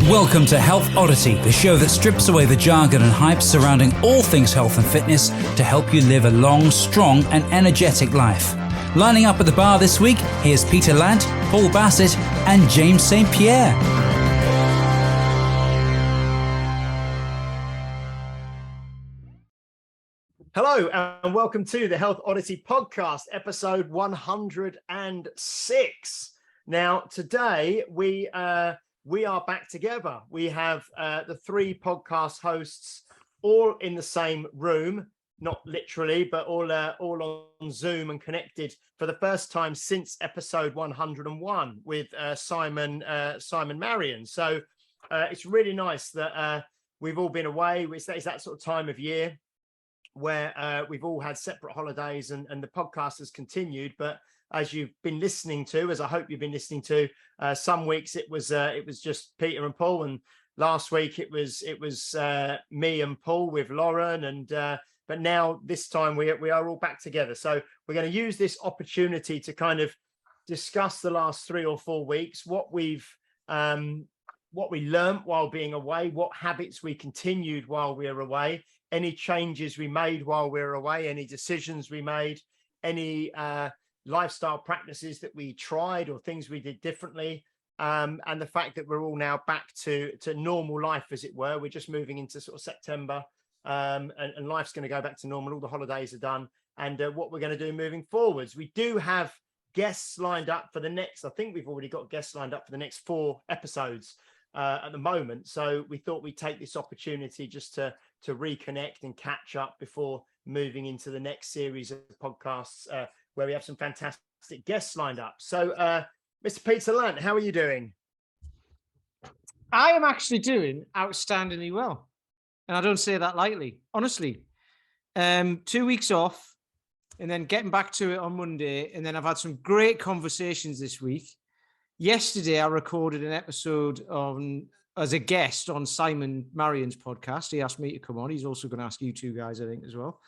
Welcome to Health Oddity, the show that strips away the jargon and hype surrounding all things health and fitness to help you live a long, strong and energetic life. Lining up at the bar this week, here's Peter Lant, Paul Bassett and James St. Pierre. Hello and welcome to the Health Oddity podcast, episode 106. Now, today we are back together. We have the three podcast hosts all in the same room, not literally, but all on Zoom and connected for the first time since episode 101 with Simon Marion. So it's really nice that we've all been away. It's that sort of time of year where we've all had separate holidays and the podcast has continued. But as you've been listening to, as I hope you've been listening to, some weeks it was just Peter and Paul, and last week it was me and Paul with Lauren, and but now this time we are all back together. So we're going to use this opportunity to kind of discuss the last 3 or 4 weeks, what we learned while being away, what habits we continued while we were away, any changes we made while we were away, any decisions we made, any lifestyle practices that we tried or things we did differently, and the fact that we're all now back to normal life, as it were. We're just moving into sort of September, and life's going to go back to normal. All the holidays are done, and what we're going to do moving forwards. We do have guests lined up for the next, I think we've already got guests lined up for the next 4 episodes at the moment. So we thought we'd take this opportunity just to reconnect and catch up before moving into the next series of podcasts where we have some fantastic guests lined up. So Mr. Peter Lant, how are you doing? I am actually doing outstandingly well. And I don't say that lightly, honestly. 2 weeks off and then getting back to it on Monday. And then I've had some great conversations this week. Yesterday, I recorded an episode as a guest on Simon Marion's podcast. He asked me to come on. He's also going to ask you two guys, I think, as well.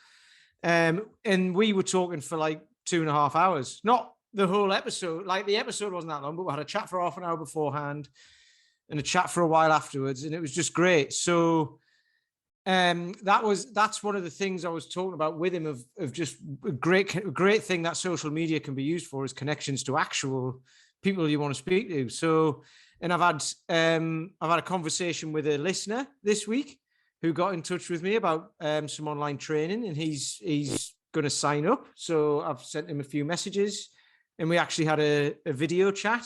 And we were talking for like 2.5 hours. Not the whole episode. Like, the episode wasn't that long, but we had a chat for half an hour beforehand and a chat for a while afterwards. And it was just great. So that's one of the things I was talking about with him of just a great thing that social media can be used for is connections to actual people you want to speak to. So, and I've had a conversation with a listener this week who got in touch with me about some online training, and he's going to sign up. So I've sent him a few messages, and we actually had a video chat,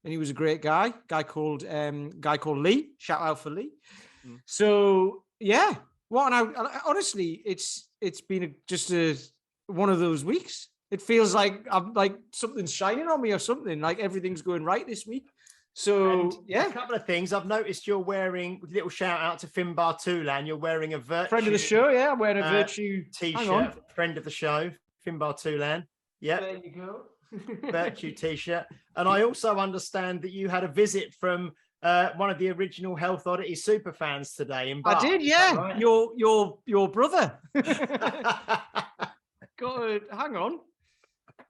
and he was a great guy called Lee. Shout out for Lee. So yeah, honestly, it's been just one of those weeks. It feels like I'm like something's shining on me or something, like everything's going right this week. So, and yeah. A couple of things. I've noticed you're wearing, little shout out to Finbar Toulan. You're wearing a Virtue. Friend of the show, yeah. I'm wearing a Virtue t-shirt. Friend of the show, Finbar Toulan. Yeah. There you go. Virtue t-shirt. And I also understand that you had a visit from one of the original Health Oddity super fans today in Bath. I did, yeah. Right? Your brother. Hang on.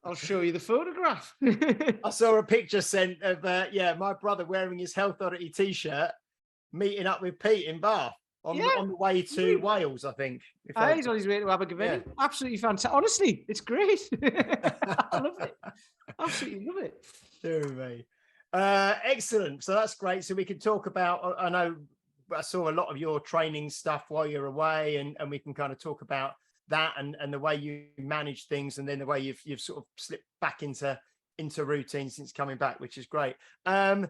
I'll show you the photograph. I saw a picture sent of my brother wearing his Health Oddity t-shirt, meeting up with Pete in Bath on the way to Wales, I think. He's on his way to Abergavenny. Yeah. Absolutely fantastic. Honestly, it's great. I love it. Absolutely love it. Dear me. Excellent. So that's great. So we can talk about, I know I saw a lot of your training stuff while you're away, and we can kind of talk about that and the way you manage things, and then the way you've sort of slipped back into routine since coming back, which is great. Mr.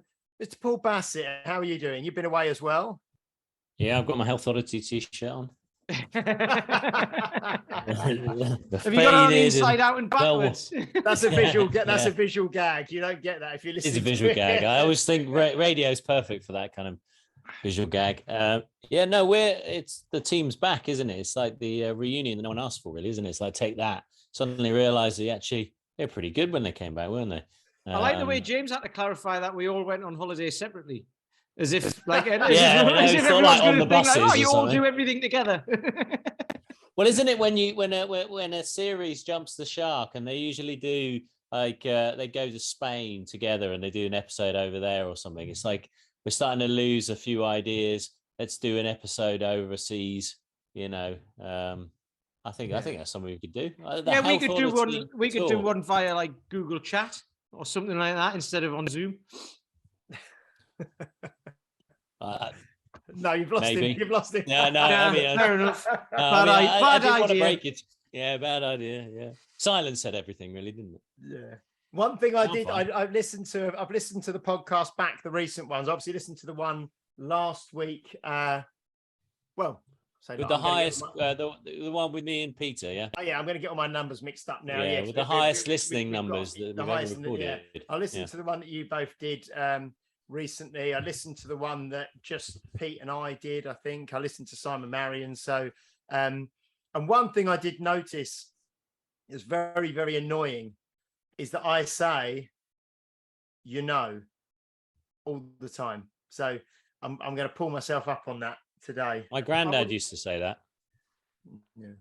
Paul Bassett, how are you doing? You've been away as well? Yeah, I've got my Health Oddity t-shirt on. Have you got on inside out and backwards? That's a visual That's a visual gag. You don't get that if you listen. It's a visual gag. I always think radio is perfect for that kind of visual gag. It's the team's back, isn't it? It's like the reunion that no one asked for, really, isn't it? It's like, take that. Suddenly realize they're pretty good when they came back, weren't they? I like the way James had to clarify that we all went on holiday separately, as if like on the buses. You all do everything together. Well, isn't it when a series jumps the shark, and they usually do like they go to Spain together and they do an episode over there or something? It's like we're starting to lose a few ideas. Let's do an episode overseas. I think that's something we could do. We could do one. We could do one via like Google Chat or something like that instead of on Zoom. No, you've lost him. You've lost him. No. I mean, fair enough. Bad idea. I didn't want to break it. Yeah, bad idea. Yeah, silence said everything, really, didn't it? Yeah. One thing I did, I've listened to the podcast back, the recent ones. Obviously, listened to the one last week. With the highest, the one with me and Peter, yeah. Oh yeah, I'm going to get all my numbers mixed up now. Yeah, with the highest listening numbers that we've ever recorded. I listened to the one that you both did recently. I listened to the one that just Pete and I did. I think I listened to Simon Marion. So, and one thing I did notice is very, very annoying is that I say, all the time. So I'm going to pull myself up on that today. My granddad used to say that. Yeah,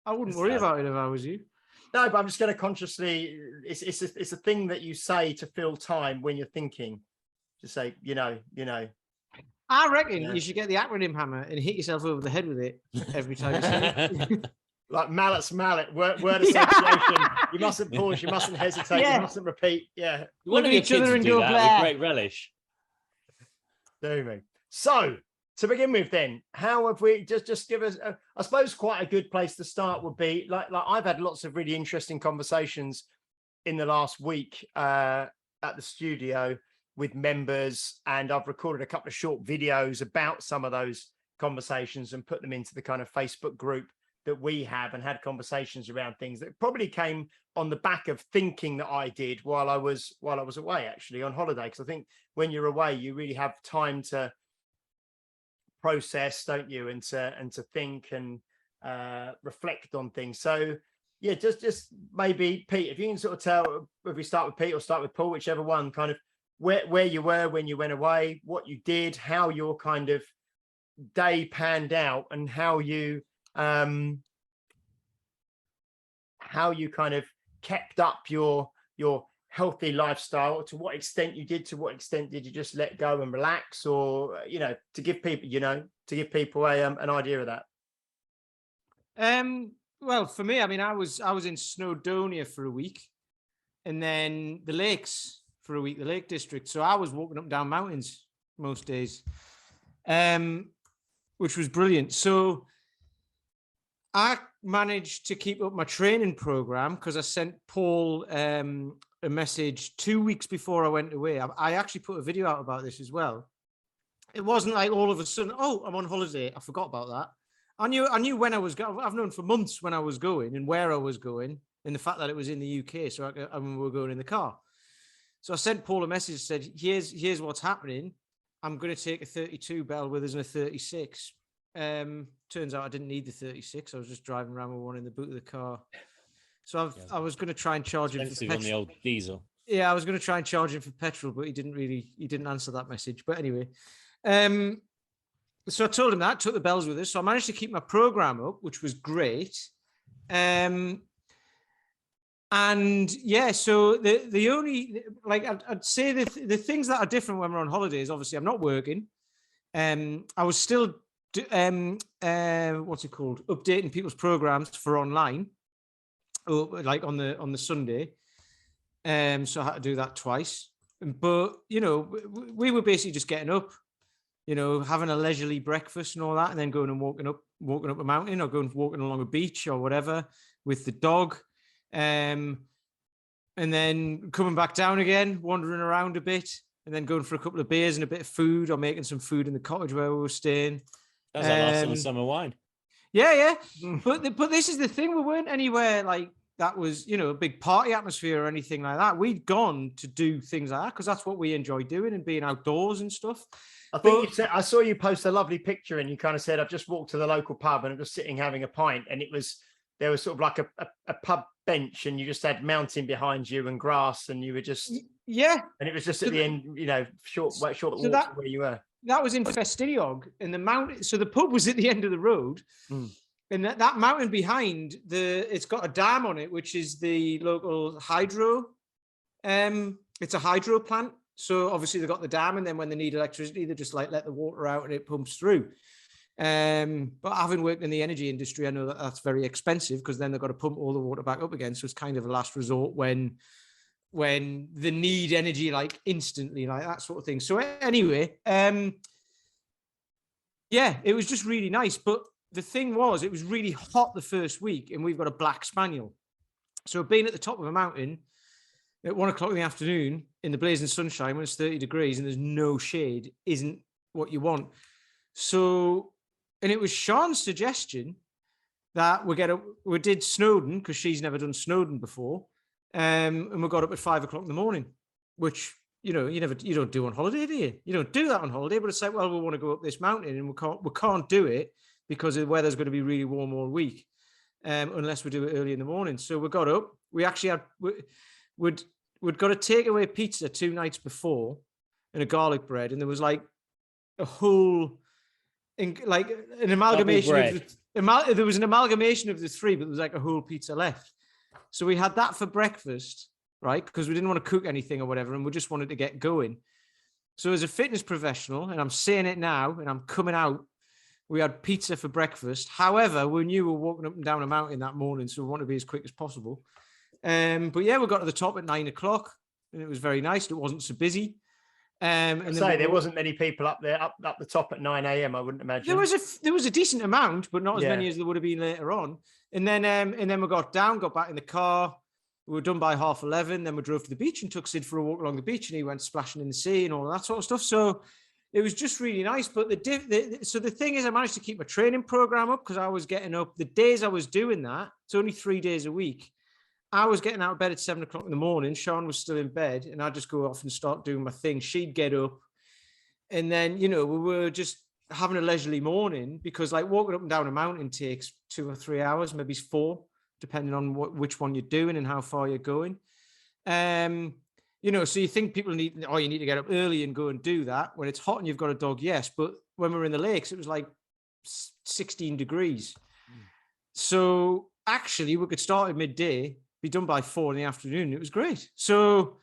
I wouldn't worry about it if I was you. No, but I'm just going to consciously. It's a thing that you say to fill time when you're thinking. Just say, I reckon you should get the acronym hammer and hit yourself over the head with it every time you say it. Like mallet's mallet, word association. You mustn't pause, you mustn't hesitate, you mustn't repeat. Yeah. Look at each other and go with great relish. Do me. So, to begin with, then, how have we just give us? I suppose quite a good place to start would be like I've had lots of really interesting conversations in the last week at the studio with members, and I've recorded a couple of short videos about some of those conversations and put them into the kind of Facebook group that we have, and had conversations around things that probably came on the back of thinking that I did while I was away, actually on holiday. Because I think when you're away, you really have time to process, don't you, and to think and reflect on things. So yeah, just maybe Pete, if you can sort of tell, if we start with Pete or start with Paul, whichever one, kind of where you were when you went away, what you did, how your kind of day panned out, and how you kind of kept up your healthy lifestyle. To what extent you did, to what extent did you just let go and relax, or to give people an idea of that. Well, for me, I mean, I was in Snowdonia for a week, and then the lakes for a week, the Lake District. So I was walking up and down mountains most days, which was brilliant. So I managed to keep up my training program because I sent Paul a message 2 weeks before I went away. I actually put a video out about this as well. It wasn't like all of a sudden, oh, I'm on holiday, I forgot about that. I knew when I was going. I've known for months when I was going and where I was going, and the fact that it was in the UK. So I mean, we were going in the car. So I sent Paul a message, said, here's what's happening. I'm going to take a 32 bell with us and a 36. Turns out I didn't need the 36. I was just driving around with one in the boot of the car. So I was going to try and charge him for petrol. On the old diesel. Yeah, I was going to try and charge him for petrol, but he didn't answer that message. But anyway, so I told him that, took the bells with us. So I managed to keep my program up, which was great. And yeah, so the only, like, I'd say the things that are different when we're on holidays, obviously I'm not working. I was still, what's it called? Updating people's programs for online, like on the Sunday. So I had to do that twice. But, we were basically just getting up, having a leisurely breakfast and all that, and then going and walking up a mountain, or walking along a beach or whatever with the dog. And then coming back down again, wandering around a bit, and then going for a couple of beers and a bit of food, or making some food in the cottage where we were staying. That's like last summer wine. Yeah. But this is the thing. We weren't anywhere like that was, a big party atmosphere or anything like that. We'd gone to do things like that because that's what we enjoy doing, and being outdoors and stuff. I think I saw you post a lovely picture, and you kind of said, I've just walked to the local pub and I'm just sitting having a pint, and there was sort of like a pub bench, and you just had mountain behind you and grass, and you were just, yeah. And it was just at the end, short walk to where you were. That was in Festiniog in the mountain. So the pub was at the end of the road. And that mountain behind it's got a dam on it, which is the local hydro. It's a hydro plant. So obviously they've got the dam, and then when they need electricity, they just like let the water out and it pumps through. But having worked in the energy industry, I know that that's very expensive, because then they've got to pump all the water back up again. So it's kind of a last resort when they need energy, like instantly, like that sort of thing. So anyway, yeah, it was just really nice. But the thing was, it was really hot the first week, and we've got a black spaniel. So being at the top of a mountain at 1 o'clock in the afternoon in the blazing sunshine when it's 30 degrees and there's no shade isn't what you want. So, and it was Sean's suggestion that we did Snowdon, because she's never done Snowdon before. And we got up at 5 o'clock in the morning, which, you don't do on holiday, do you? You don't do that on holiday, but it's like, well, we want to go up this mountain, and we can't do it because the weather's going to be really warm all week, unless we do it early in the morning. So we got up. We actually we'd got a takeaway pizza 2 nights before and a garlic bread, and there was like a whole, like an amalgamation there was an amalgamation of the three, but there was like a whole pizza left. So we had that for breakfast, right? Because we didn't want to cook anything or whatever, and we just wanted to get going. So as a fitness professional, and I'm saying it now, and I'm coming out, we had pizza for breakfast. However, we knew we were walking up and down a mountain that morning, so we wanted to be as quick as possible. But yeah, we got to the top at 9 o'clock, and it was very nice. It wasn't so busy. And there wasn't many people up there, up the top at 9 a.m. I wouldn't imagine. There was a decent amount, but not as many as there would have been later on. And then we got back in the car. We were done by 11:30. Then we drove to the beach and took Sid for a walk along the beach, and he went splashing in the sea and all that sort of stuff. So it was just really nice. But so the thing is, I managed to keep my training program up, because I was getting up the days I was doing that. It's only 3 days a week. I was getting out of bed at 7 o'clock in the morning. Sean was still in bed, and I'd just go off and start doing my thing. She'd get up, and then, we were just having a leisurely morning, because like walking up and down a mountain takes 2 or 3 hours, maybe 4, depending on which one you're doing and how far you're going. So you think people you need to get up early and go and do that when it's hot and you've got a dog. Yes. But when we were in the lakes, it was like 16 degrees. So actually we could start at midday, be done by 4 in the afternoon. It was great. So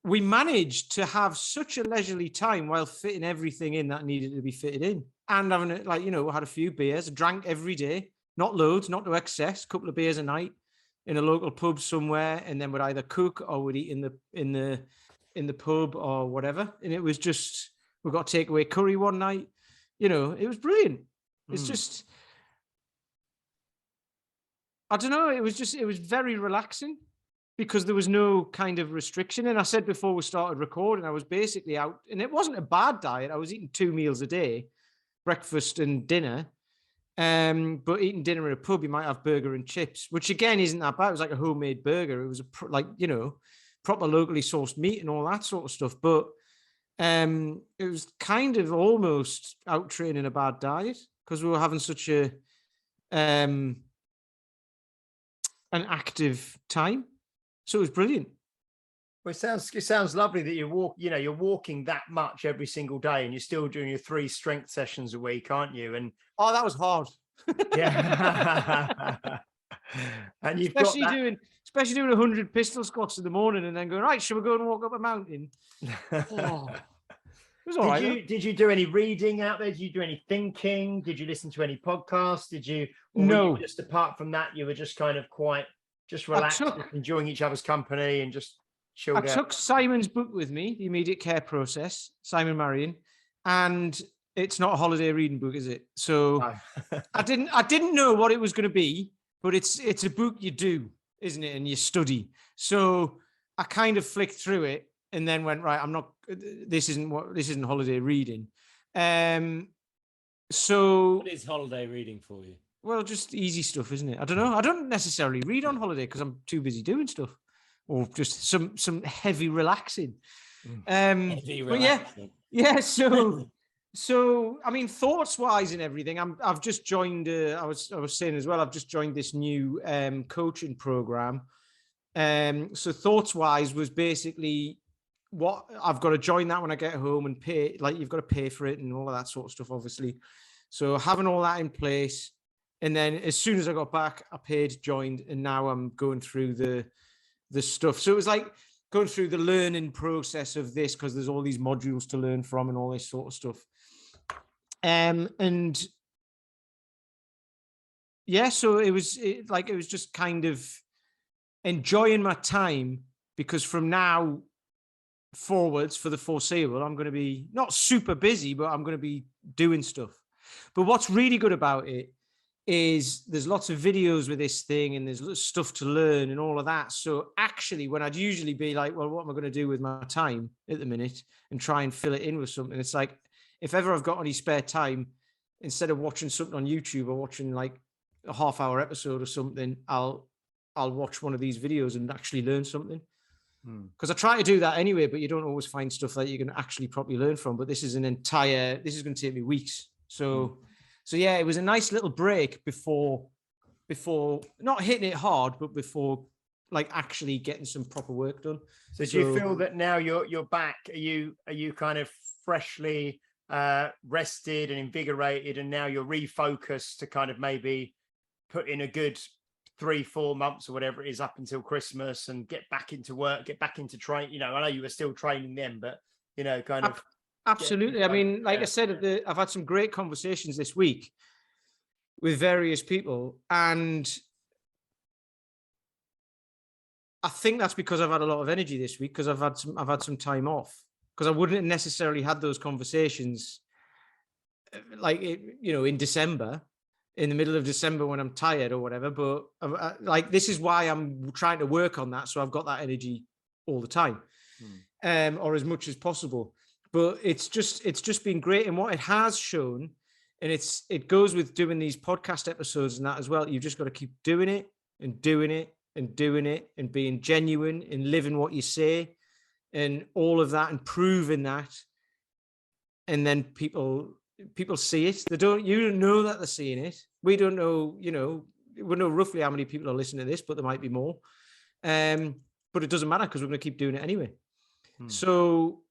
we managed to have such a leisurely time while fitting everything in that needed to be fitted in, and having had a few beers, drank every day, not loads, not to excess, a couple of beers a night in a local pub somewhere, and then we'd either cook or we'd eat in the pub or whatever. And it was just, we got takeaway curry one night. It was brilliant. It's just, I don't know. It was very relaxing, because there was no kind of restriction. And I said before we started recording, I was basically out, and it wasn't a bad diet. I was eating 2 meals a day, breakfast and dinner. But eating dinner in a pub, you might have burger and chips, which again isn't that bad. It was like a homemade burger. It was proper locally sourced meat and all that sort of stuff. But it was kind of almost out training a bad diet, because we were having such an active time. So it was brilliant. Well, it sounds lovely that you're walking that much every single day, and you're still doing your 3 strength sessions a week, aren't you? And that was hard. Yeah. And you've especially doing 100 pistol squats in the morning, and then going, right, should we go and walk up a mountain? It was all right. Did you do any reading out there? Did you do any thinking? Did you listen to any podcasts? No. Were you just apart from that, you were just kind of quite just relaxed, enjoying each other's company and just chilled out? I took Simon's book with me, The Immediate Care Process, Simon Marion, and it's not a holiday reading book, is it? So no. I didn't know what it was going to be, but it's a book you do, isn't it? And you study. So I kind of flicked through it and then went, right, this isn't holiday reading. So what is holiday reading for you? Well, just easy stuff, isn't it? I don't know. I don't necessarily read on holiday because I'm too busy doing stuff, or just some heavy relaxing. Heavy relaxing. But yeah. So I mean, thoughts wise and everything. I've just joined. I was saying as well. I've just joined this new coaching program. So thoughts wise was basically what I've got to join that when I get home and pay. Like you've got to pay for it and all of that sort of stuff, obviously. So having all that in place. And then as soon as I got back, I paid, joined, and now I'm going through the stuff. So it was like, going through the learning process of this, because there's all these modules to learn from and all this sort of stuff. And yeah, so it was just kind of enjoying my time, because from now forwards for the foreseeable, I'm going to be not super busy, but I'm going to be doing stuff. But what's really good about it is there's lots of videos with this thing, and there's stuff to learn and all of that. So actually, when I'd usually be like, well, what am I going to do with my time at the minute, and try and fill it in with something, it's like, if ever I've got any spare time, instead of watching something on YouTube or watching like a half-hour episode or something, I'll watch one of these videos and actually learn something. Because I try to do that anyway, but you don't always find stuff that you can actually properly learn from. But this is going to take me weeks. So yeah, it was a nice little break before not hitting it hard, but before like actually getting some proper work done. So do you feel that now you're back? Are you kind of freshly rested and invigorated, and now you're refocused to kind of maybe put in a good 3-4 months or whatever it is up until Christmas, and get back into work, get back into train? You know, I know you were still training then, but you know, kind of. Absolutely. I mean, like I said, I've had some great conversations this week with various people, and I think that's because I've had a lot of energy this week, because I've had some time off, because I wouldn't have necessarily had those conversations like, you know, in December, in the middle of December when I'm tired or whatever. But like, this is why I'm trying to work on that, so I've got that energy all the time, or as much as possible. But it's just been great. And what it has shown, and it goes with doing these podcast episodes and that as well, you've just got to keep doing it and doing it and doing it, and being genuine and living what you say and all of that, and proving that. And then people see it. You don't know that they're seeing it. We don't know, you know, we know roughly how many people are listening to this, but there might be more. But it doesn't matter, because we're going to keep doing it anyway. So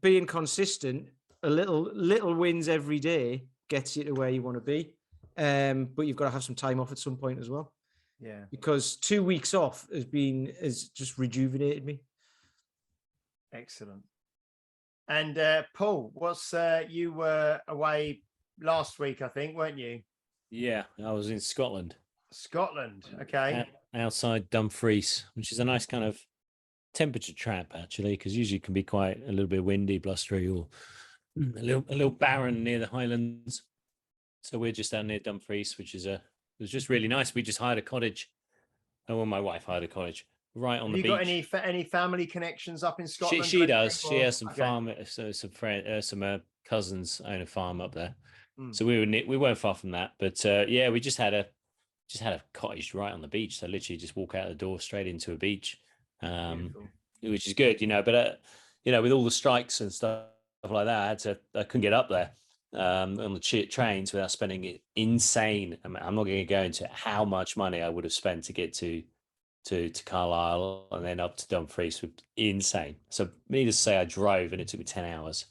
being consistent, a little wins every day gets you to where you want to be. But you've got to have some time off at some point as well. Yeah. Because 2 weeks off has just rejuvenated me. Excellent. And Paul, you were away last week, I think, weren't you? Yeah, I was in Scotland. Scotland, okay. Outside Dumfries, which is a nice kind of temperature trap, actually, because usually it can be quite a little bit windy, blustery, or a little barren near the Highlands. So we're just down near Dumfries, which is it was just really nice. We just hired a cottage. Oh, well, my wife hired a cottage right on the beach. Have you got any family connections up in Scotland? She does. She has some farm, some friends, some cousins own a farm up there. So we weren't far from that. But yeah, we just had a cottage right on the beach. So literally just walk out the door straight into a beach. Which is good, you know, but you know, with all the strikes and stuff like that, I couldn't get up there on the trains without spending insane. I'm not going to go into how much money I would have spent to get to Carlisle and then up to Dumfries. Insane. So needless to say, I drove, and it took me 10 hours.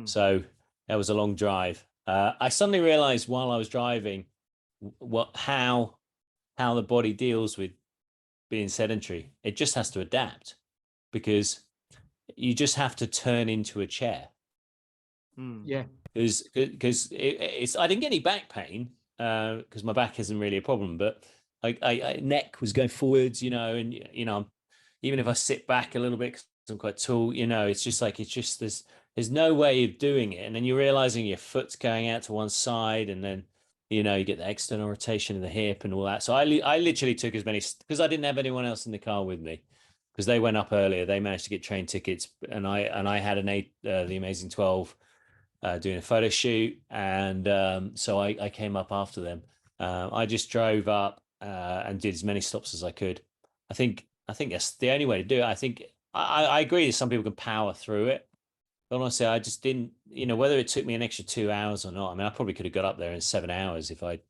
So that was a long drive. I suddenly realized while I was driving how the body deals with being sedentary. It just has to adapt, because you just have to turn into a chair. Yeah. Because I didn't get any back pain, because my back isn't really a problem, but I neck was going forwards, you know, and you know, even if I sit back a little bit, because I'm quite tall, you know, it's just there's no way of doing it. And then you're realizing your foot's going out to one side, and then, you know, you get the external rotation of the hip and all that. So I literally took as many, because I didn't have anyone else in the car with me, because they went up earlier. They managed to get train tickets, and I had the Amazing 12 doing a photo shoot, and so I came up after them. I just drove up and did as many stops as I could. I think that's the only way to do it. I think I agree that some people can power through it. But honestly, I just didn't, you know, whether it took me an extra 2 hours or not. I mean, I probably could have got up there in 7 hours if I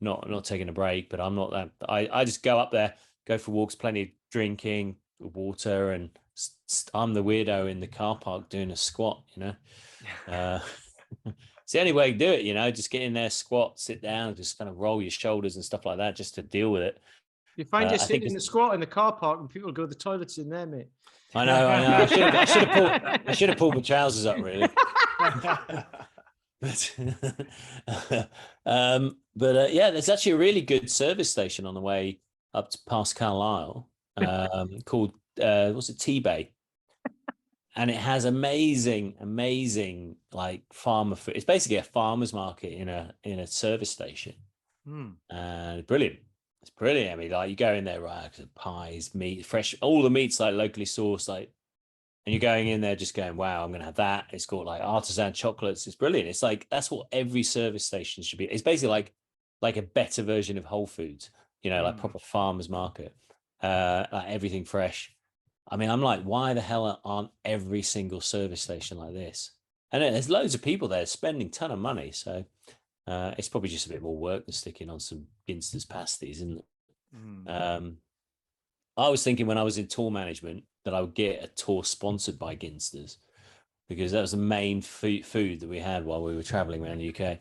not taking a break, but I'm not that. I just go up there, go for walks, plenty of drinking, water, and I'm the weirdo in the car park doing a squat, you know. It's the only way to do it, you know, just get in there, squat, sit down, just kind of roll your shoulders and stuff like that, just to deal with it. You find you're sitting in the squat in the car park, and people go to the toilets in there, mate. I know. I should have pulled my trousers up, really. Yeah, there's actually a really good service station on the way up to past Carlisle, called what's it, T-Bay, and it has amazing like farmer food. It's basically a farmer's market in a service station, and brilliant. It's brilliant. I mean, like you go in there, right? Pies, meat, fresh, all the meats like locally sourced, like. And you're going in there just going, wow, I'm going to have that. It's got like artisan chocolates. It's brilliant. It's like, that's what every service station should be. It's basically like a better version of Whole Foods, like proper farmer's market, like everything fresh. I mean, I'm like, why the hell aren't every single service station like this? And there's loads of people there spending a ton of money. So it's probably just a bit more work than sticking on some Ginster's pasties, isn't it? I was thinking when I was in tour management that I would get a tour sponsored by Ginsters, because that was the main food that we had while we were traveling around the UK.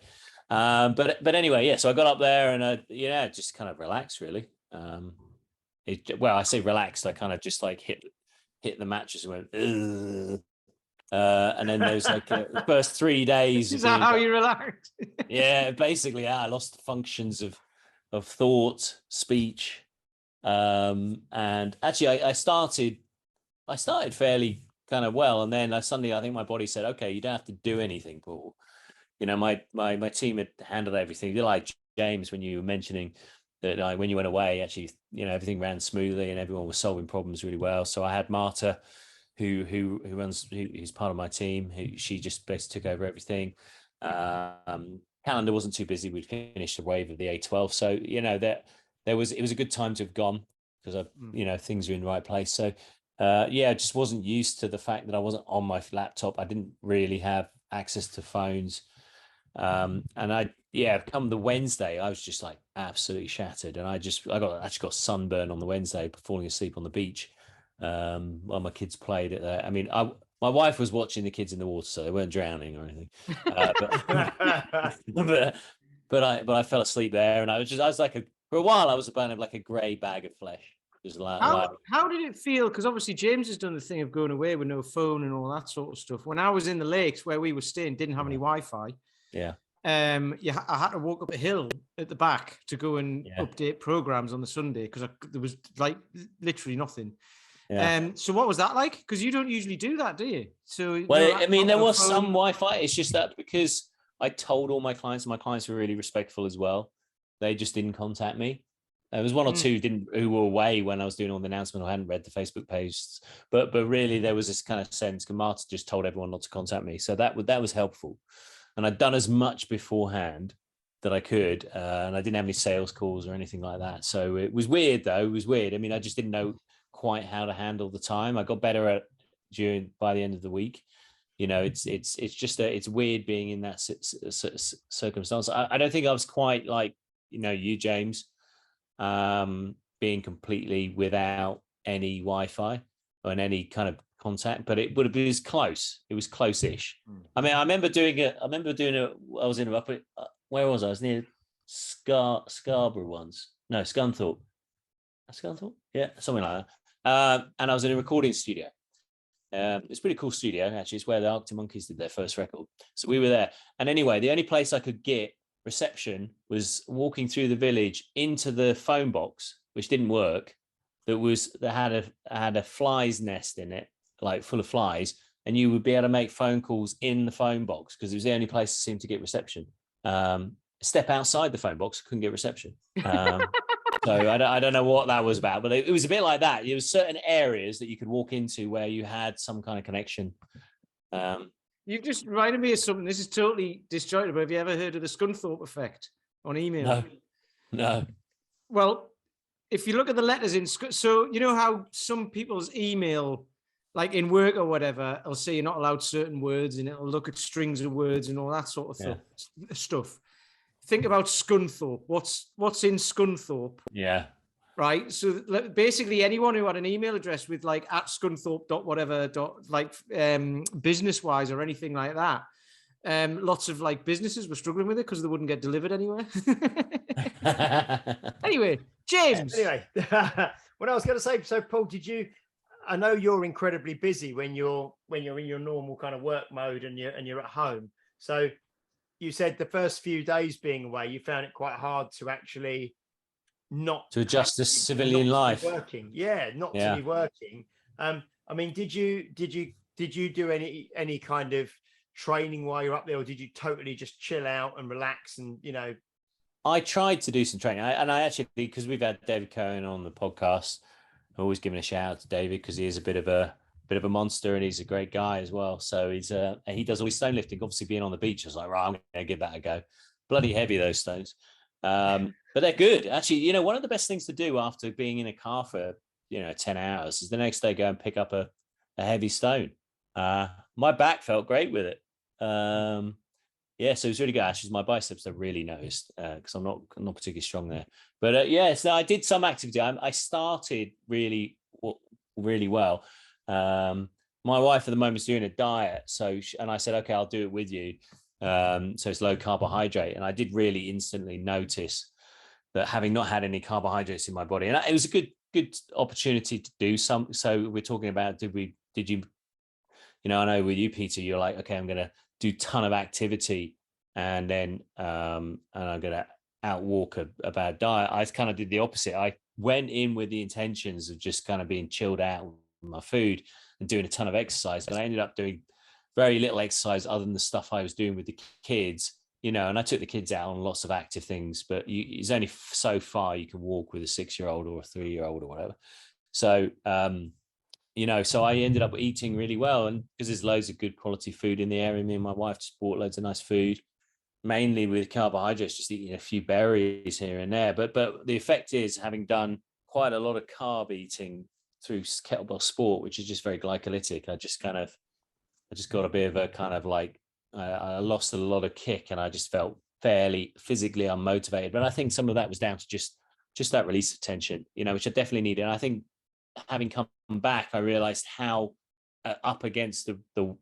But anyway, yeah. So I got up there and just kind of relaxed, really. I say relaxed. I kind of just like hit the mattress and went, ugh. And then there's like the first 3 days. Is that how you relax? Yeah, basically, yeah. I lost the functions of thought, speech. And actually I started fairly kind of well, and then I think my body said, okay, you don't have to do anything, Paul. My team had handled everything. They're like James, when you were mentioning that when you went away, actually, everything ran smoothly and everyone was solving problems really well. So I had Marta, who's part of my team, she just basically took over everything. Calendar wasn't too busy. We'd finished the wave of the A12, so it was a good time to have gone, because things are in the right place. So I just wasn't used to the fact that I wasn't on my laptop. I didn't really have access to phones. And come the Wednesday, I was just like absolutely shattered. And I actually got sunburn on the Wednesday, falling asleep on the beach while my kids played it there. I mean, my wife was watching the kids in the water, so they weren't drowning or anything. But I fell asleep there, and I was like for a while I was about like a grey bag of flesh. How did it feel? Because obviously James has done the thing of going away with no phone and all that sort of stuff. When I was in the lakes where we were staying, didn't have any Wi-Fi. Yeah. I had to walk up a hill at the back to go and update programs on the Sunday, because there was like literally nothing. Yeah. So what was that like? Because you don't usually do that, do you? So I mean, there was some Wi-Fi. It's just that because I told all my clients, and my clients were really respectful as well, they just didn't contact me. There was one or two who were away when I was doing all the announcement, or hadn't read the Facebook posts. But really, there was this kind of sense, because Marta just told everyone not to contact me, so that was helpful. And I'd done as much beforehand that I could, and I didn't have any sales calls or anything like that. So it was weird, though. It was weird. I mean, I just didn't know quite how to handle the time. I got better at by the end of the week. It's weird being in that circumstance. I don't think I was quite like you, James, being completely without any Wi-Fi or any kind of contact, but it was close. It was close-ish. I mean, I remember doing it. I was in where was I? I was near Scarborough once. No, Scunthorpe. Scunthorpe? Yeah, something like that. And I was in a recording studio. It's a pretty cool studio, actually. It's where the Arctic Monkeys did their first record. So we were there. And anyway, the only place I could get reception was walking through the village into the phone box, which didn't work. That had a fly's nest in it, like full of flies, and you would be able to make phone calls in the phone box, because it was the only place that seemed to get reception. Step outside the phone box, couldn't get reception. So I don't know what that was about, but it was a bit like that. There was certain areas that you could walk into where you had some kind of connection. You've just reminded me of something. This is totally disjointed, but have you ever heard of the Scunthorpe effect on email? No. Well, if you look at the letters so you know how some people's email, like in work or whatever, will say you're not allowed certain words, and it'll look at strings of words and all that sort of stuff. Think about Scunthorpe. What's in Scunthorpe? Yeah. Right. So basically, anyone who had an email address with like at scunthorpe.whatever, business wise or anything like that, lots of like businesses were struggling with it because they wouldn't get delivered anywhere. Anyway, James. Anyway, what I was going to say. So, Paul, did you? I know you're incredibly busy when you're in your normal kind of work mode and you're at home. So you said the first few days being away, you found it quite hard to actually not To adjust to civilian life. Working. Yeah, not to be working. I mean, did you do any kind of training while you're up there, or did you totally just chill out and relax and, you know? I tried to do some training, and I actually, because we've had David Cohen on the podcast, I'm always giving a shout out to David because he is a bit of a monster and he's a great guy as well. So he does all his stone lifting. Obviously, being on the beach, I was like, right, I'm going to give that a go. Bloody heavy, those stones, but they're good. Actually, you know, one of the best things to do after being in a car for 10 hours is the next day go and pick up a heavy stone. My back felt great with it. Yeah, so it was really good. Actually, my biceps I really noticed because I'm not particularly strong there. But so I did some activity. I started really well. My wife at the moment is doing a diet, and I said, okay, I'll do it with you. So it's low carbohydrate, and I did really instantly notice that having not had any carbohydrates in my body, and it was a good opportunity to do some. So we're talking about did you, I know with you, Peter, you're like, okay, I'm going to do a ton of activity and then and I'm going to outwalk a bad diet. I kind of did the opposite. I went in with the intentions of just kind of being chilled out with my food and doing a ton of exercise, but I ended up doing very little exercise other than the stuff I was doing with the kids, and I took the kids out on lots of active things, but it's only so far you can walk with a 6-year-old or a 3-year-old or whatever. So so I ended up eating really well, and because there's loads of good quality food in the area, me and my wife just bought loads of nice food, mainly with carbohydrates, just eating a few berries here and there. But the effect is, having done quite a lot of carb eating through kettlebell sport, which is just very glycolytic, I just got a bit of a kind of like, I lost a lot of kick and I just felt fairly physically unmotivated. But I think some of that was down to just that release of tension, which I definitely needed. And I think having come back, I realized how up against the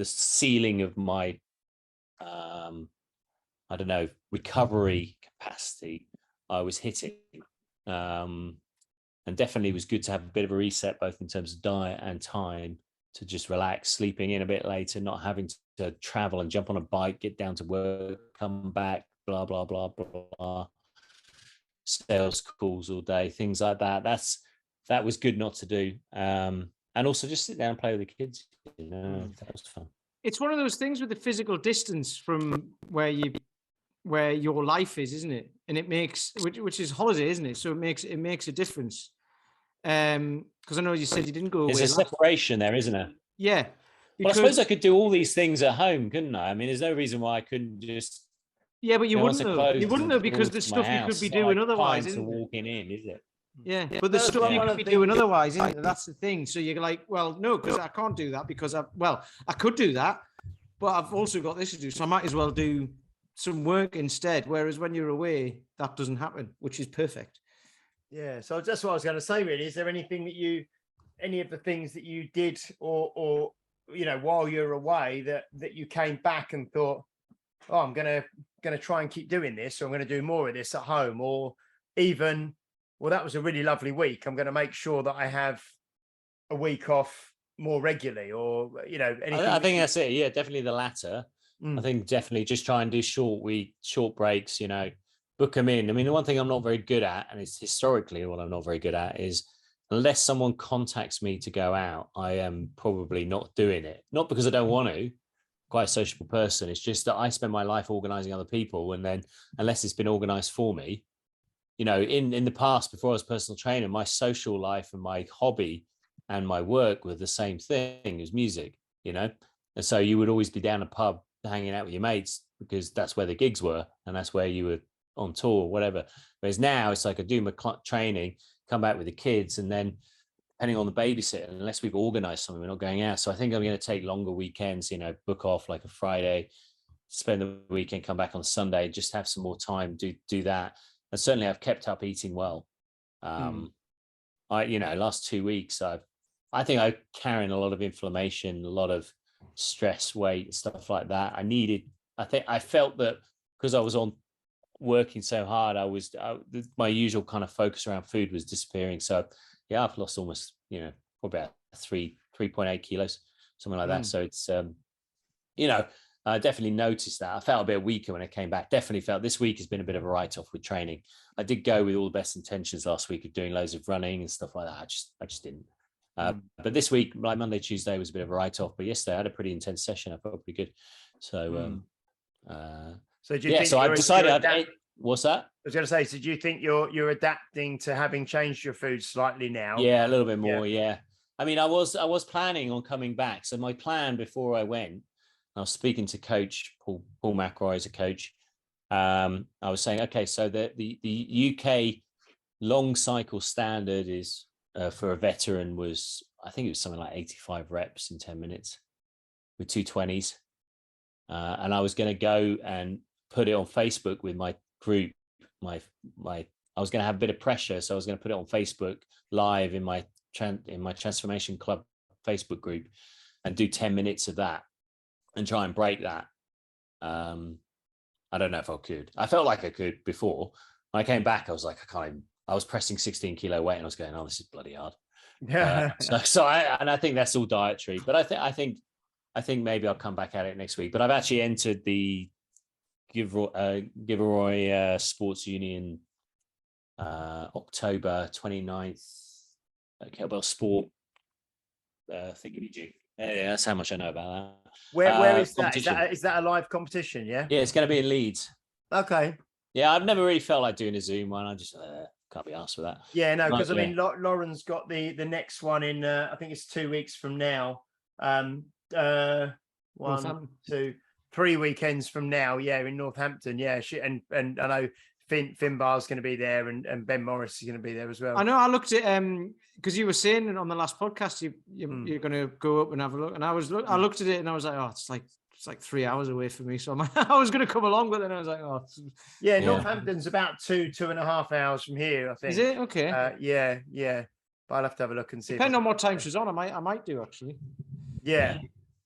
ceiling of my recovery capacity I was hitting, and definitely was good to have a bit of a reset, both in terms of diet and time, to just relax, sleeping in a bit later, not having to travel and jump on a bike, get down to work, come back, blah blah blah blah, sales calls all day, things like that. That was good not to do. And also just sit down and play with the kids. That was fun. It's one of those things with the physical distance from where your life is, isn't it? And it makes, which is holiday, isn't it? So it makes a difference. Because I know you said you didn't go away. There's a separation there, isn't there? Yeah. Well, I suppose I could do all these things at home, couldn't I? I mean, there's no reason why I couldn't just. Yeah, but you wouldn't know. You wouldn't know because the stuff you could be doing otherwise, isn't it? Walking in, is it? Yeah, but the stuff you could be doing otherwise, isn't it? That's the thing. So you're like, well, no, because I can't do that because I could do that, but I've also got this to do. So I might as well do some work instead. Whereas when you're away, that doesn't happen, which is perfect. Yeah. So that's what I was going to say, really. Is there anything that any of the things that you did or while you're away that you came back and thought, oh, I'm going to try and keep doing this, or I'm going to do more of this at home, or even, well, that was a really lovely week, I'm going to make sure that I have a week off more regularly, or anything. I think that's it. Yeah, definitely the latter. I think definitely just try and do short breaks, book them in. I mean, the one thing I'm not very good at, and it's historically what I'm not very good at, is unless someone contacts me to go out, I am probably not doing it. Not because I don't want to, quite a sociable person. It's just that I spend my life organizing other people, and then unless it's been organized for me, in the past, before I was a personal trainer, my social life and my hobby and my work were the same thing as music, and so you would always be down a pub hanging out with your mates because that's where the gigs were and that's where you were on tour or whatever. Whereas now it's like I do my training, come back with the kids, and then depending on the babysitter, unless we've organized something, we're not going out. So I think I'm going to take longer weekends, book off like a Friday, spend the weekend, come back on Sunday, just have some more time, do that. And certainly I've kept up eating well. Last 2 weeks, I think I'm carrying a lot of inflammation, a lot of stress, weight, stuff like that. I felt that because I was working so hard, my usual kind of focus around food was disappearing. So yeah, I've lost almost, probably about 3.8 kilos, something like that. So it's, I definitely noticed that. I felt a bit weaker when I came back. Definitely felt this week has been a bit of a write-off with training. I did go with all the best intentions last week of doing loads of running and stuff like that. I just didn't. But this week, like Monday, Tuesday was a bit of a write-off. But yesterday I had a pretty intense session. I felt pretty good. So, so do you think so I've decided. What's that? I was going to say, so do you think you're adapting to having changed your food slightly now? Yeah, a little bit more. Yeah. I mean, I was planning on coming back. So my plan before I went, I was speaking to coach Paul McElroy as a coach. I was saying, okay, so the UK long cycle standard is for a veteran was, I think it was something like 85 reps in 10 minutes with 220s. And I was going to go and put it on Facebook with my group. I was going to have a bit of pressure, so I was going to put it on Facebook live in my Transformation Club Facebook group and do 10 minutes of that and try and break that. I don't know if I could. I felt like I could before. When I came back, I was like, I was pressing 16 kilo weight and I was going, oh, this is bloody hard. I think that's all dietary, but I think maybe I'll come back at it next week. But I've actually entered the Giveaway Sports Union October 29th kettlebell sport thingy. Yeah, that's how much I know about that. Where is that? Is that a live competition? Yeah. Yeah, it's going to be in Leeds. Okay. Yeah, I've never really felt like doing a Zoom one. I just can't be asked for that. Yeah, no, because I mean, Lauren's got the next one in. I think it's 2 weeks from now. 1, 2, 3 weekends from now. Yeah, in Northampton. Yeah, and I know Finbar's going to be there, and Ben Morris is going to be there as well. I know. I looked at because you were saying on the last podcast you're going to go up and have a look, and I looked at it and I was like, oh, it's like 3 hours away from me, so I was going to come along, but then I was like, oh, yeah, Northampton's about 2.5 hours from here, I think. Is it okay? Yeah, but I'll have to have a look and see. Depending on what time she's on, I might do actually. Yeah,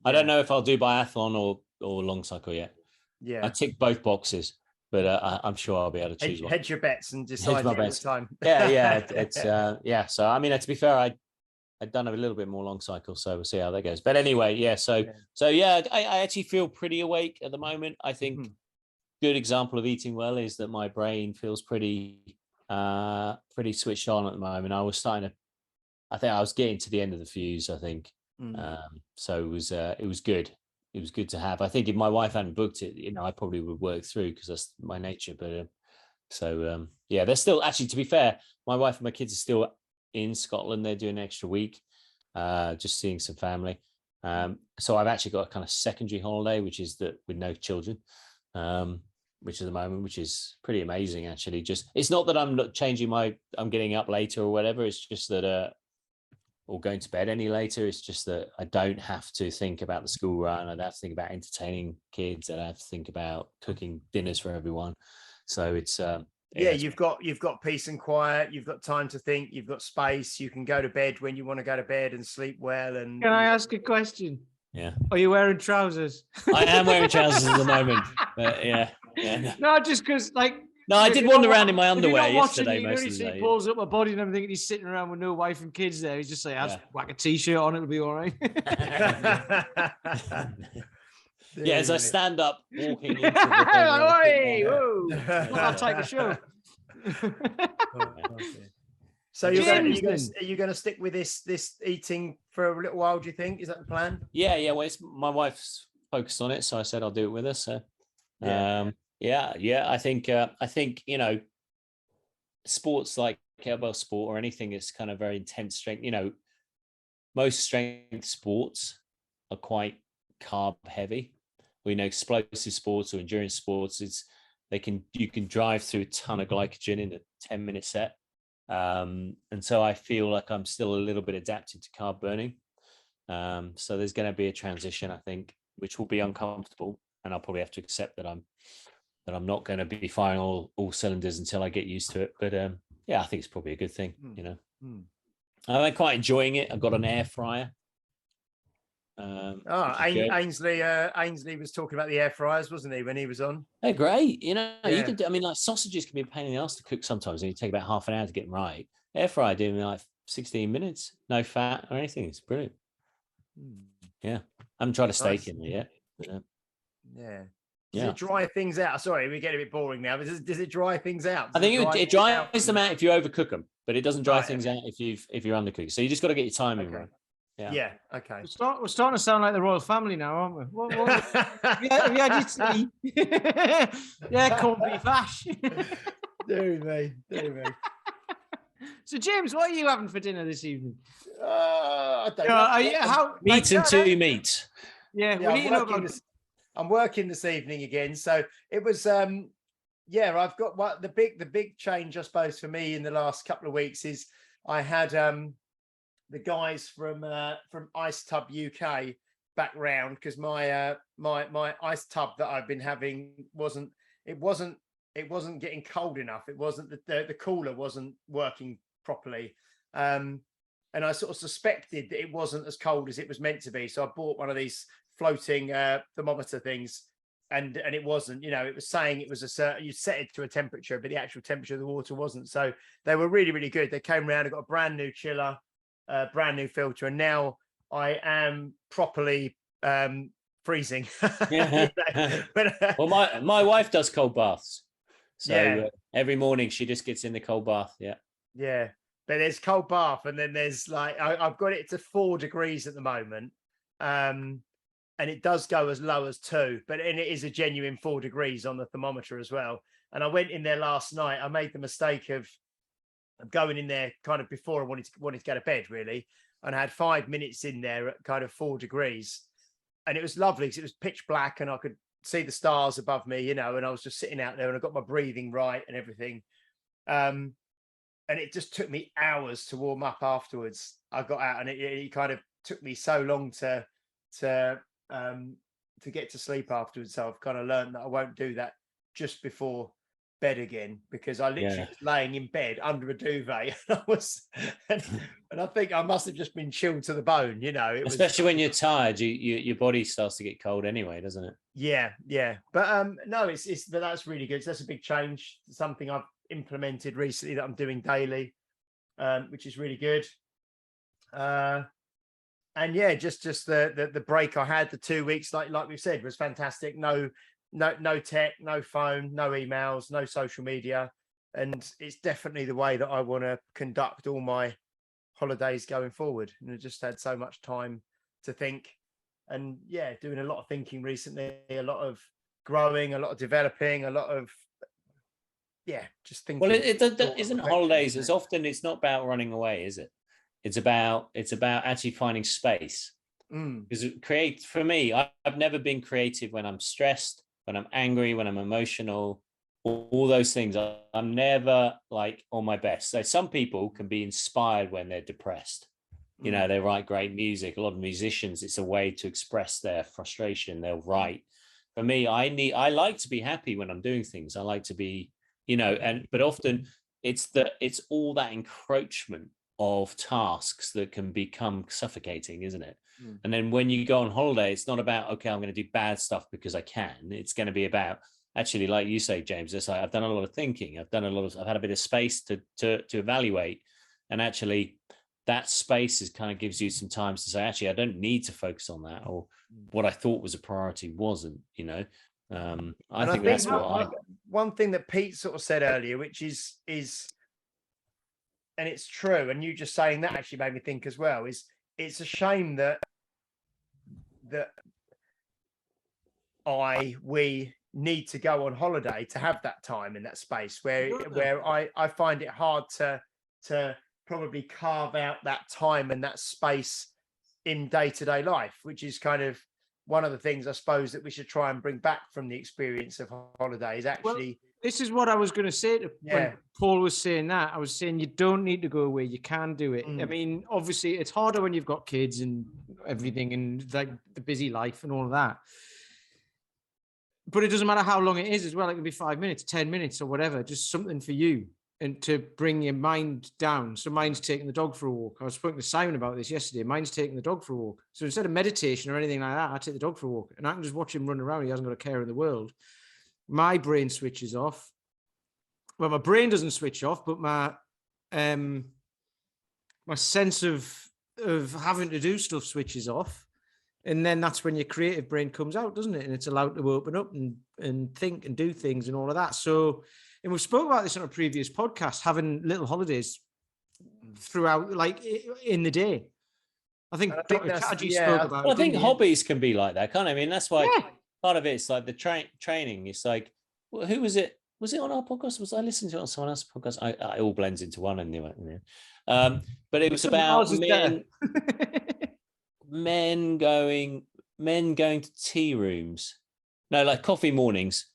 I don't know if I'll do biathlon or long cycle yet. Yeah, I tick both boxes, but I'm sure I'll be able to choose one. Hedge your bets and decide at the time. Yeah. So I mean, to be fair, I'd done a little bit more long cycle, so we'll see how that goes. But anyway, I actually feel pretty awake at the moment. I think good example of eating well is that my brain feels pretty switched on at the moment. I think I was getting to the end of the fuse, I think. So it was good. It was good to have. I think if my wife hadn't booked it, I probably would work through because that's my nature. But they're still, actually, to be fair, my wife and my kids are still in Scotland. They're doing an extra week, just seeing some family. So I've actually got a kind of secondary holiday, which is that with no children, which at the moment, which is pretty amazing, actually. Just, it's not that I'm not changing I'm getting up later or whatever. It's just that, or going to bed any later. It's just that I don't have to think about the school run. I don't have to think about entertaining kids. I don't have to think about cooking dinners for everyone. So it's you've got peace and quiet. You've got time to think. You've got space. You can go to bed when you want to go to bed and sleep well. And can I ask a question? Yeah. Are you wearing trousers? I am wearing trousers at the moment. But yeah. No, just because No, I did wander around in my underwear yesterday. Most of the day. He pulls up my body and everything, and he's sitting around with no wife and kids there. He's just like, I'll whack a t-shirt on, it'll be all right. As I stand up, walking into the I'll take the show. So are you going to stick with this eating for a little while? Do you think, is that the plan? Yeah. Well, my wife's focused on it, so I said I'll do it with her. So, I think sports like kettlebell sport or anything is kind of very intense strength. Most strength sports are quite carb heavy. We know explosive sports or endurance sports, you can drive through a ton of glycogen in a 10-minute set. And so I feel like I'm still a little bit adapted to carb burning. So there's going to be a transition, I think, which will be uncomfortable, and I'll probably have to accept that I'm not going to be firing all cylinders until I get used to it. But I think it's probably a good thing. I'm quite enjoying it. I've got an air fryer. Ainsley was talking about the air fryers, wasn't he, when he was on? They're great. You can like sausages can be a pain in the ass to cook sometimes, and you take about half an hour to get them right. Air fryer doing like 16 minutes, no fat or anything. It's brilliant. Yeah, I haven't tried a steak in there yet. But, Yeah. Does yeah. it dry things out? Sorry, we get a bit boring now. Does it dry things out? I think it dries them out? out if you overcook them, but it doesn't dry Right, things okay. out if you're undercooked. So you just got to get your timing Okay. right. Yeah. Okay. We're starting to sound like the royal family now, aren't we? Have you had your tea? Yeah, corned beef hash. Do me. So, James, what are you having for dinner this evening? I don't know. Meat and two meat. Yeah, I'm working this evening again, so it was. I've got the big change, I suppose, for me in the last couple of weeks is I had the guys from Ice Tub UK back round because my ice tub that I've been having wasn't getting cold enough. It wasn't the cooler wasn't working properly. And I sort of suspected that it wasn't as cold as it was meant to be. So I bought one of these floating thermometer things, and it wasn't. It was saying it was you set it to a temperature, but the actual temperature of the water wasn't. So they were really, really good. They came around and got a brand new chiller, brand new filter, and now I am properly freezing. Well, my wife does cold baths, so every morning she just gets in the cold bath. Yeah. But there's cold bath, and then there's I've got it to 4 degrees at the moment, and it does go as low as 2, but it is a genuine 4 degrees on the thermometer as well. And I went in there last night. I made the mistake of going in there kind of before I wanted to go to bed, really, and I had 5 minutes in there at kind of 4 degrees, and it was lovely because it was pitch black and I could see the stars above me, and I was just sitting out there and I got my breathing right and everything. And it just took me hours to warm up afterwards. I got out and it kind of took me so long to get to sleep afterwards. So I've kind of learned that I won't do that just before bed again, because I literally was laying in bed under a duvet. And I think I must have just been chilled to the bone, Especially when you're tired, your body starts to get cold anyway, doesn't it? Yeah. But no, but that's really good. So that's a big change. Something I've implemented recently that I'm doing daily, which is really good. And yeah, just the break I had, the 2 weeks, like we've said, was fantastic. No tech, no phone, no emails, no social media, and it's definitely the way that I want to conduct all my holidays going forward. And I just had so much time to think, and doing a lot of thinking recently, a lot of growing, a lot of developing, a lot of just thinking. Well, it isn't holidays as often. It's not about running away, is it? It's about actually finding space. Because for me, I've never been creative when I'm stressed, when I'm angry, when I'm emotional, all those things. I'm never on my best. So some people can be inspired when they're depressed. They write great music. A lot of musicians, it's a way to express their frustration. They'll write. For me, I like to be happy when I'm doing things. I like to be, but often it's all that encroachment of tasks that can become suffocating, isn't it? And then when you go on holiday, it's not about, okay, I'm going to do bad stuff because I can. It's going to be about, actually, like you say, James, it's I've done a lot of thinking. I've had a bit of space to evaluate. And actually that space kind of gives you some time to say, actually, I don't need to focus on that, or what I thought was a priority wasn't, I think that's one thing that Pete sort of said earlier, which is, and it's true, and you just saying that actually made me think as well, is it's a shame that we need to go on holiday to have that time in that space where I find it hard to probably carve out that time and that space in day-to-day life, which is kind of one of the things I suppose that we should try and bring back from the experience of holidays. Actually, this is what I was going to say when Paul was saying that. I was saying you don't need to go away. You can do it. I mean, obviously, it's harder when you've got kids and everything and the busy life and all of that. But it doesn't matter how long it is as well. It can be 5 minutes, 10 minutes or whatever, just something for you and to bring your mind down. So mine's taking the dog for a walk. I was speaking to Simon about this yesterday. Mine's taking the dog for a walk. So instead of meditation or anything like that, I take the dog for a walk and I can just watch him run around. He hasn't got a care in the world. My brain switches off. Well, my brain doesn't switch off, but my my sense of having to do stuff switches off. And then that's when your creative brain comes out, doesn't it? And it's allowed to open up and think and do things and all of that. So, and we've spoken about this on a previous podcast, having little holidays throughout, like in the day. I think Dr. Chatterjee spoke about well, it. I think hobbies can be like that, can't I? I mean, that's why part of it's like the training. It's like, well, who was it? Was it on our podcast? Was I listening to it on someone else's podcast? I all blends into one anyway. But it was about men going to tea rooms. No, like coffee mornings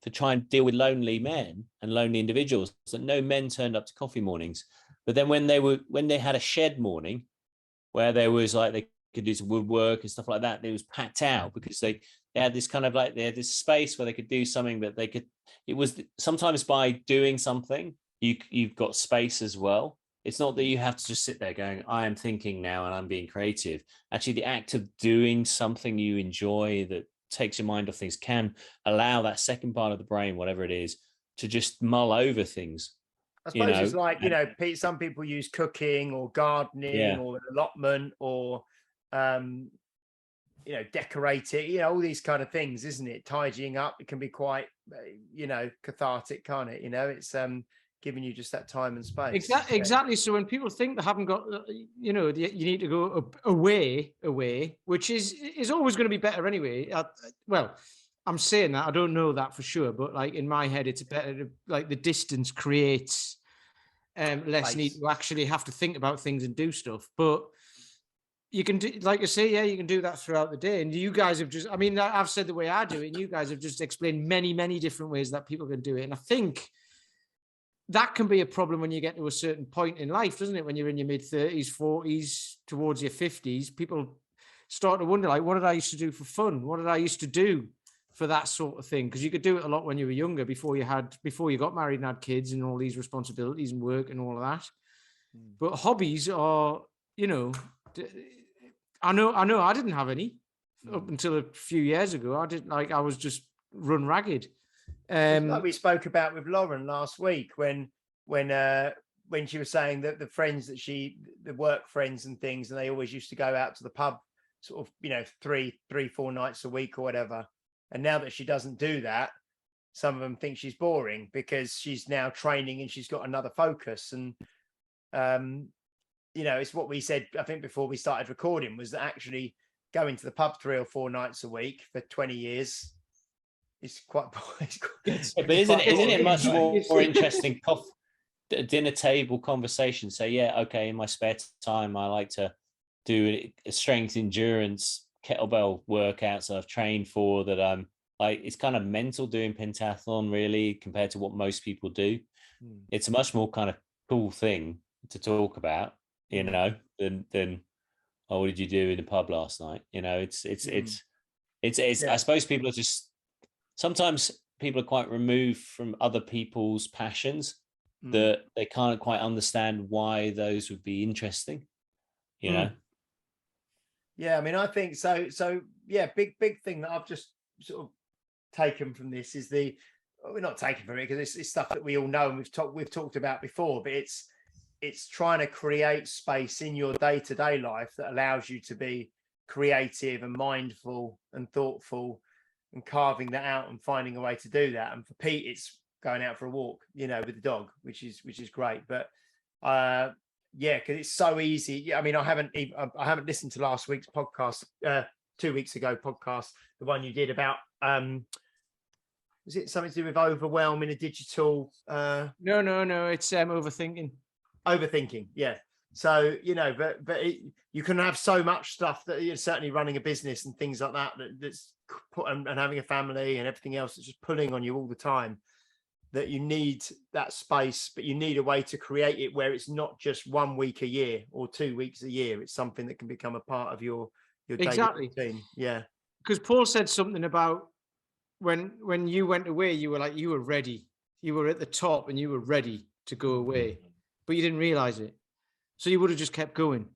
to try and deal with lonely men and lonely individuals. So no men turned up to coffee mornings. But then when they had a shed morning where there was like they could do some woodwork and stuff like that, it was packed out because they had this kind of like they had this space where they could do something that they could. It was sometimes by doing something you've got space as well. It's not that you have to just sit there going, I am thinking now and I'm being creative. Actually, the act of doing something you enjoy that takes your mind off things can allow that second part of the brain, whatever it is, to just mull over things. I suppose it's like, Pete, some people use cooking or gardening or an allotment or, decorating, all these kind of things, isn't it? Tidying up. It can be quite, cathartic, can't it? It's giving you just that time and space. Exactly. So when people think they haven't got, you need to go away, which is always going to be better anyway. Well, I'm saying that, I don't know that for sure, but like in my head, it's better like the distance creates less need to actually have to think about things and do stuff. But you can do, like I say, you can do that throughout the day. And you guys have I've said the way I do it, and you guys have just explained many, many different ways that people can do it. And I think that can be a problem when you get to a certain point in life, doesn't it? When you're in your mid-30s, 40s, towards your 50s, people start to wonder, like, what did I used to do for fun? What did I used to do for that sort of thing? Because you could do it a lot when you were younger, before you got married and had kids and all these responsibilities and work and all of that. But hobbies are, I know I didn't have any up until a few years ago. I was just run ragged. Like we spoke about with Lauren last week when she was saying that the friends that the work friends and things, and they always used to go out to the pub sort of, 3-4 nights a week or whatever. And now that she doesn't do that, some of them think she's boring because she's now training and she's got another focus. And, it's what we said, I think, before we started recording, was that actually going to the pub 3 or 4 nights a week for 20 years is quite. But isn't it much more interesting? Dinner table conversation. Say, in my spare time, I like to do a strength endurance kettlebell workouts that I've trained for. That I'm like, it's kind of mental doing pentathlon really compared to what most people do. It's a much more kind of cool thing to talk about, than what did you do in the pub last night? It's I suppose people are just. Sometimes people are quite removed from other people's passions that they can't quite understand why those would be interesting, Yeah, I mean, I think so. So big thing that I've just sort of taken from this is we're not taking from it because it's stuff that we all know and we've talked about before, but it's trying to create space in your day-to-day life that allows you to be creative and mindful and thoughtful, and carving that out and finding a way to do that. And for Pete, it's going out for a walk, with the dog, which is great. But because it's so easy. I mean, I haven't listened to last week's podcast, 2 weeks ago podcast, the one you did about was it something to do with overwhelm in a digital? No, it's Overthinking, yeah. So but you can have so much stuff that you're certainly running a business and things like that that's and having a family and everything else that's just pulling on you all the time, that you need that space, but you need a way to create it where it's not just 1 week a year or 2 weeks a year. It's something that can become a part of your daily routine. Yeah, because Paul said something about when you went away, you were ready, you were at the top and you were ready to go away, but you didn't realize it. So you would have just kept going.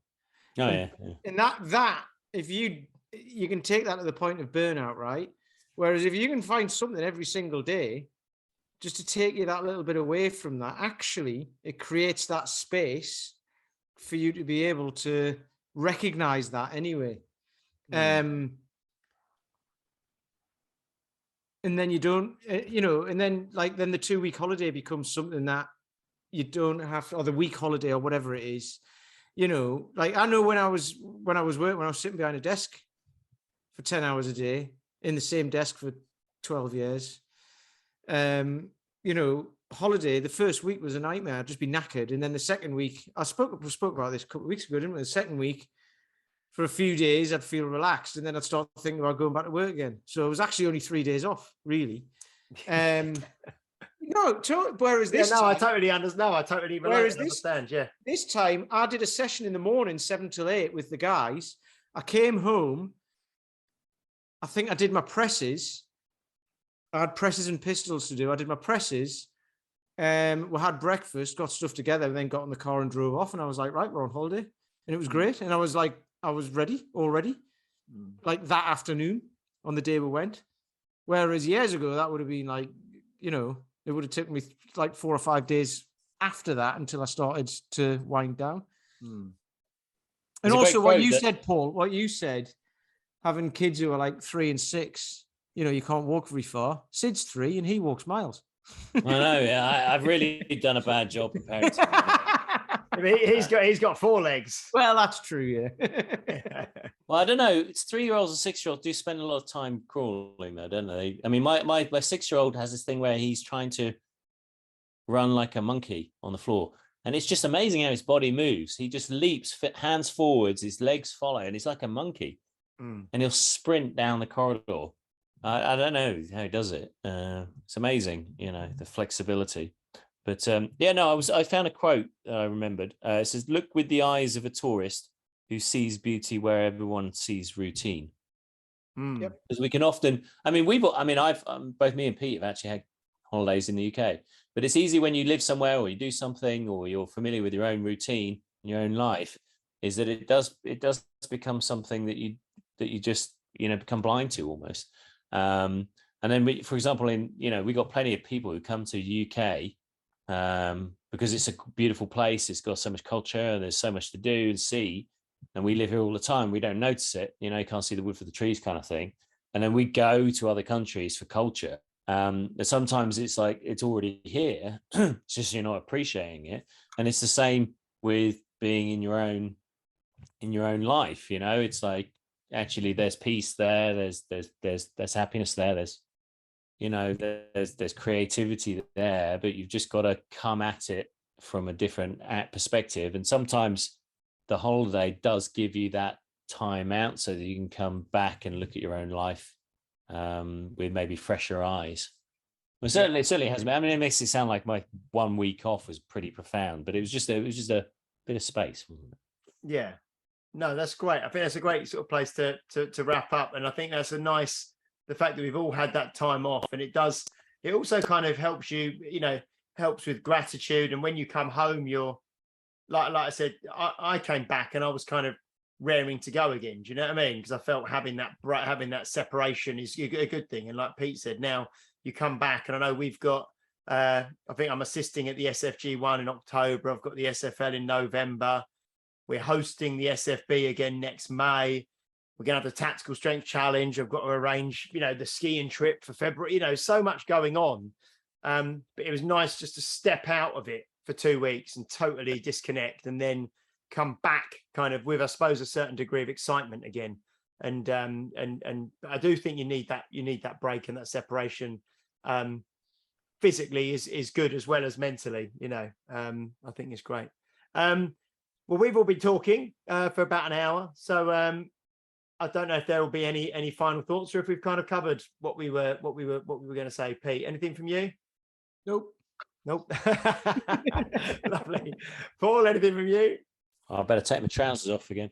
And that if you can take that to the point of burnout, right? Whereas if you can find something every single day just to take you that little bit away from that, actually it creates that space for you to be able to recognize that anyway. And then you don't, and then then the 2-week holiday becomes something that you don't have to, or the week holiday or whatever it is, I know when I was working, when I was sitting behind a desk for 10 hours a day in the same desk for 12 years, holiday, the first week was a nightmare. I'd just be knackered. And then the second week, I spoke about this a couple of weeks ago, didn't we? The second week, for a few days, I'd feel relaxed, and then I'd start thinking about going back to work again. So it was actually only 3 days off, really. Whereas this time, I totally understand. No, I totally understand. Yeah. This time, I did a session in the morning, 7 till 8, with the guys. I came home. I think I did my presses. I had presses and pistols to do. I did my presses. We had breakfast, got stuff together, and then got in the car and drove off. And I was like, right, we're on holiday. And it was great. And I was like, I was ready already, like that afternoon on the day we went. Whereas years ago, that would have been like, it would have taken me like 4 or 5 days after that until I started to wind down. And also what you said, Paul, having kids who are like 3 and 6, you can't walk very far. Sid's 3 and he walks miles. I know. Yeah, I've really done a bad job preparing. I mean, he's got 4 legs. Well, that's true. Yeah. Well, I don't know. It's 3-year-olds and 6-year-olds do spend a lot of time crawling, though, don't they? I mean, my 6-year-old has this thing where he's trying to run like a monkey on the floor, and it's just amazing how his body moves. He just leaps, hands forwards, his legs follow, and he's like a monkey. And he'll sprint down the corridor. I don't know how he does it. It's amazing, the flexibility. But I found a quote that I remembered. It says, "Look with the eyes of a tourist who sees beauty where everyone sees routine." Yep. Because we can often, both me and Pete have actually had holidays in the UK, but it's easy when you live somewhere or you do something or you're familiar with your own routine in your own life, is that it does become something that you just, become blind to almost. And then for example, we got plenty of people who come to the UK because it's a beautiful place. It's got so much culture. There's so much to do and see. And we live here all the time. We don't notice it. You can't see the wood for the trees kind of thing. And then we go to other countries for culture. Sometimes it's like it's already here. It's just you're not appreciating it. And it's the same with being in your own life. It's like actually there's peace there. There's happiness there. There's creativity there, but you've just got to come at it from a different perspective. And sometimes the holiday does give you that time out so that you can come back and look at your own life with maybe fresher eyes. Well, it certainly has. I mean, it makes it sound like my 1 week off was pretty profound, but it was just a bit of space, wasn't it? Yeah, no, that's great. I think that's a great sort of place to wrap up, and I think that's the fact that we've all had that time off, and it also kind of helps you, helps with gratitude. And when you come home, you're like I said, I came back and I was kind of raring to go again. Do you know what I mean? Because I felt having that separation is a good thing. And like Pete said, now you come back, and I know we've got, I think I'm assisting at the SFG one in October. I've got the SFL in November. We're hosting the SFB again next May. We're going to have the Tactical Strength Challenge. I've got to arrange, the skiing trip for February, so much going on. But it was nice just to step out of it for 2 weeks and totally disconnect, and then come back kind of with, I suppose, a certain degree of excitement again. And I do think you need that break and that separation. Physically is good as well as mentally, I think it's great. Well, we've all been talking for about an hour. So I don't know if there will be any final thoughts, or if we've kind of covered what we were going to say. Pete, anything from you? Nope. Lovely. Paul, anything from you? I better take my trousers off again.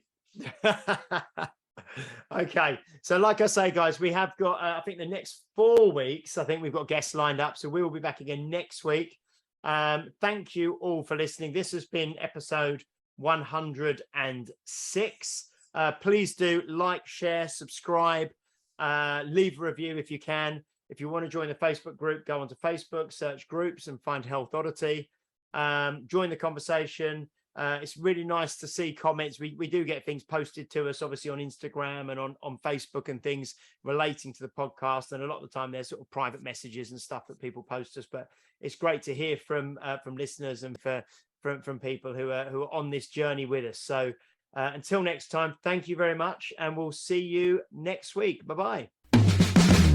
Okay, so like I say, guys, we have got I think the next 4 weeks, I think we've got guests lined up, so we will be back again next week. Thank you all for listening. This has been episode 106. Please do like, share, subscribe, leave a review if you can. If you want to join the Facebook group, go onto Facebook, search groups and find Health Oddity. Join the conversation. It's really nice to see comments. We do get things posted to us, obviously, on Instagram and on Facebook and things relating to the podcast. And a lot of the time there's sort of private messages and stuff that people post us. But it's great to hear from listeners and from people who are on this journey with us. So until next time, thank you very much. And we'll see you next week. Bye-bye.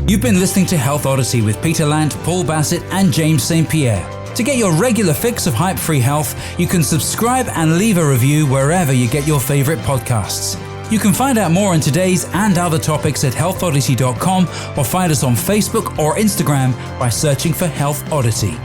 You've been listening to Health Odyssey with Peter Lant, Paul Bassett, and James St. Pierre. To get your regular fix of hype-free health, you can subscribe and leave a review wherever you get your favorite podcasts. You can find out more on today's and other topics at healthodyssey.com or find us on Facebook or Instagram by searching for Health Odyssey.